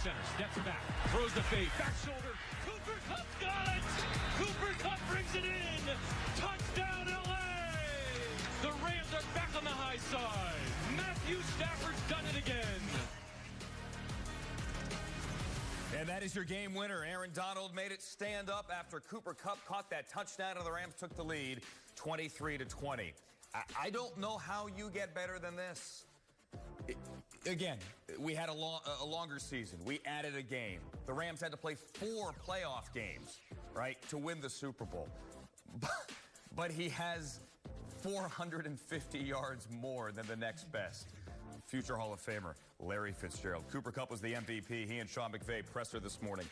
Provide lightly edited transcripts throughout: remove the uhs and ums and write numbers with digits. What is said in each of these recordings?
center, steps back, throws the fade, back shoulder. Cooper Kupp's got it! Cooper Kupp brings it in! Touchdown, LA! The Rams are back on the high side. Matthew Stafford's done it again. And that is your game winner. Aaron Donald made it stand up after Cooper Kupp caught that touchdown and the Rams took the lead 23-20. I don't know how you get better than this. Again, we had a longer season. We added a game. The Rams had to play 4 playoff games, right, to win the Super Bowl. But he has 450 yards more than the next best. Future Hall of Famer Larry Fitzgerald. Cooper Kupp was the MVP. He and Sean McVay pressed her this morning.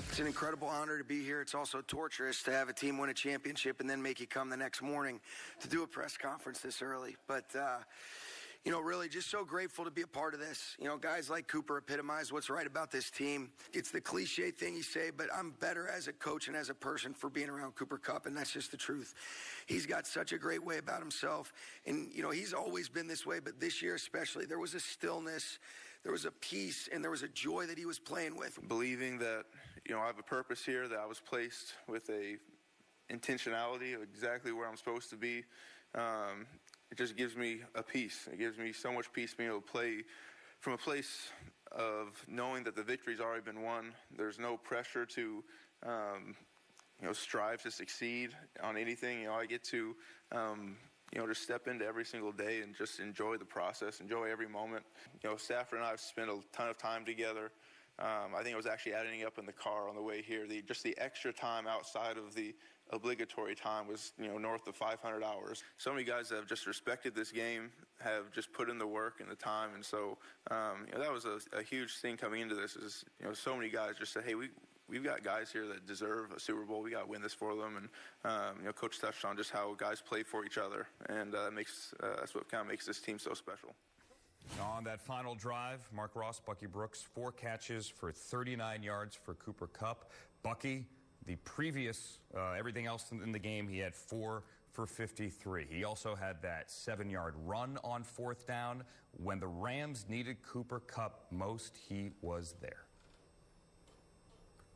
It's an incredible honor to be here. It's also torturous to have a team win a championship and then make you come the next morning to do a press conference this early. But, you know, really just so grateful to be a part of this. You know, guys like Cooper epitomize what's right about this team. It's the cliche thing you say, but I'm better as a coach and as a person for being around Cooper Kupp, and that's just the truth. He's got such a great way about himself, and, you know, he's always been this way, but this year especially, there was a stillness, there was a peace, and there was a joy that he was playing with. Believing that, you know, I have a purpose here, that I was placed with a intentionality of exactly where I'm supposed to be. It just gives me a peace. It gives me so much peace being able to play from a place of knowing that the victory's already been won. There's no pressure to, you know, strive to succeed on anything. You know, I get to, you know, just step into every single day and just enjoy the process, enjoy every moment. You know, Stafford and I have spent a ton of time together. I think it was actually adding up in the car on the way here. Just the extra time outside of the obligatory time was, you know, north of 500 hours. So many guys that have just respected this game, have just put in the work and the time. And so, you know, that was a huge thing coming into this is, you know, so many guys just said, hey, we've got guys here that deserve a Super Bowl. We got to win this for them. And, you know, Coach touched on just how guys play for each other. And that's what kind of makes this team so special. On that final drive, Mark Ross, Bucky Brooks, 4 catches for 39 yards for Cooper Kupp. Bucky, the previous, everything else in the game, he had 4 for 53. He also had that 7-yard run on 4th down. When the Rams needed Cooper Kupp most, he was there.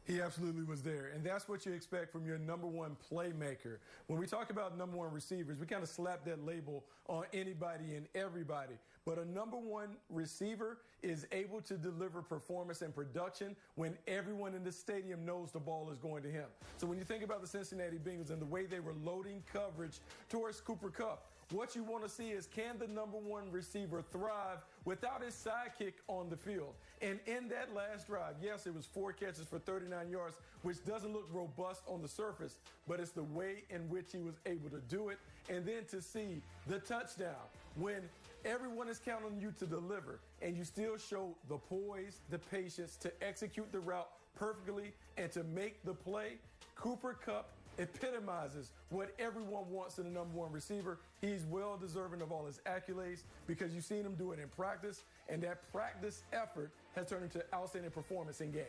He absolutely was there, and that's what you expect from your number one playmaker. When we talk about number one receivers, we kind of slap that label on anybody and everybody. But a number one receiver is able to deliver performance and production when everyone in the stadium knows the ball is going to him. So when you think about the Cincinnati Bengals and the way they were loading coverage towards Cooper Kupp, what you want to see is, can the number one receiver thrive without his sidekick on the field? And in that last drive, yes, it was 4 catches for 39 yards, which doesn't look robust on the surface, but it's the way in which he was able to do it. And then to see the touchdown when everyone is counting on you to deliver, and you still show the poise, the patience to execute the route perfectly and to make the play. Cooper Kupp epitomizes what everyone wants in a number one receiver. He's well deserving of all his accolades because you've seen him do it in practice, and that practice effort has turned into outstanding performance in games.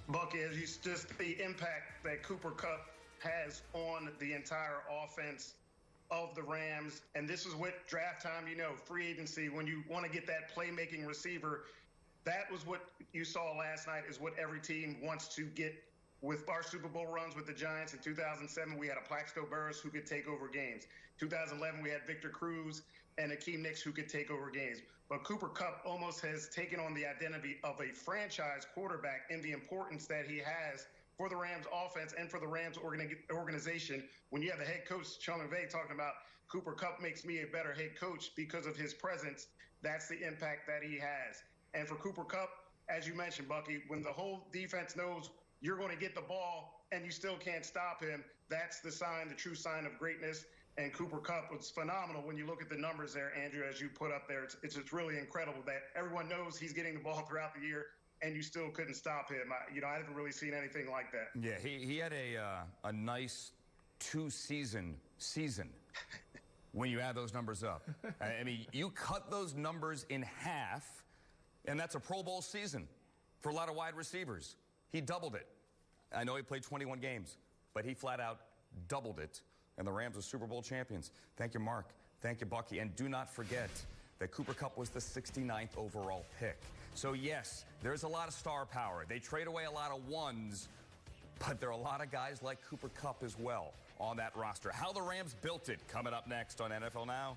Bucky, it's just the impact that Cooper Kupp has on the entire offense of the Rams. And this is what draft time, you know, free agency, when you want to get that playmaking receiver, that was what you saw last night, is what every team wants to get. With our Super Bowl runs with the Giants in 2007, we had a Plaxico Burress who could take over games. 2011, we had Victor Cruz and Akeem Nicks who could take over games. But Cooper Kupp almost has taken on the identity of a franchise quarterback in the importance that he has for the Rams offense and for the Rams organization. When you have the head coach, Sean McVay, talking about Cooper Kupp makes me a better head coach because of his presence, that's the impact that he has. And for Cooper Kupp, as you mentioned, Bucky, when the whole defense knows you're going to get the ball and you still can't stop him, that's the sign, the true sign of greatness. And Cooper Kupp was phenomenal when you look at the numbers there, Andrew, as you put up there. It's just really incredible that everyone knows he's getting the ball throughout the year and you still couldn't stop him. I haven't really seen anything like that. Yeah, he had a nice 2-season season when you add those numbers up. I mean, you cut those numbers in half, and that's a Pro Bowl season for a lot of wide receivers. He doubled it. I know he played 21 games, but he flat out doubled it, and the Rams are Super Bowl champions. Thank you, Mark. Thank you, Bucky. And do not forget that Cooper Kupp was the 69th overall pick. So yes, there's a lot of star power. They trade away a lot of ones, but there are a lot of guys like Cooper Kupp as well on that roster. How the Rams built it, coming up next on NFL Now.